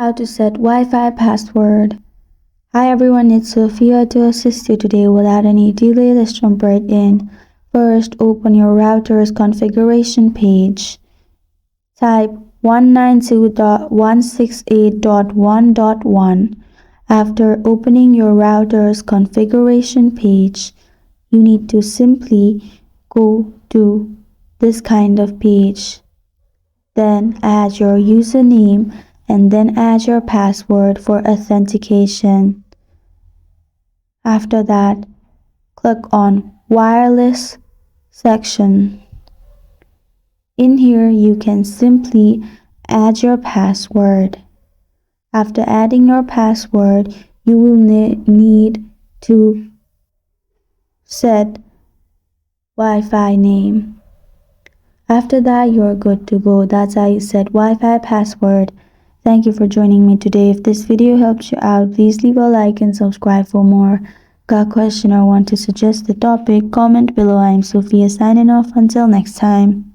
How to set Wi-Fi password. Hi everyone, it's Sophia to assist you today. Without any delay, let's jump right in. First, open your router's configuration page. Type 192.168.1.1. After opening your router's configuration page, you need to simply go to this kind of page. Then add your username and then add your password for authentication. After that, click on Wireless section. In here, you can simply add your password. After adding your password, you will need to set Wi-Fi name. After that, you're good to go. That's how you set Wi-Fi password. Thank you for joining me today. If this video helped you out, please leave a like and subscribe for more. Got a question or want to suggest the topic? Comment below. I'm Sophia signing off. Until next time.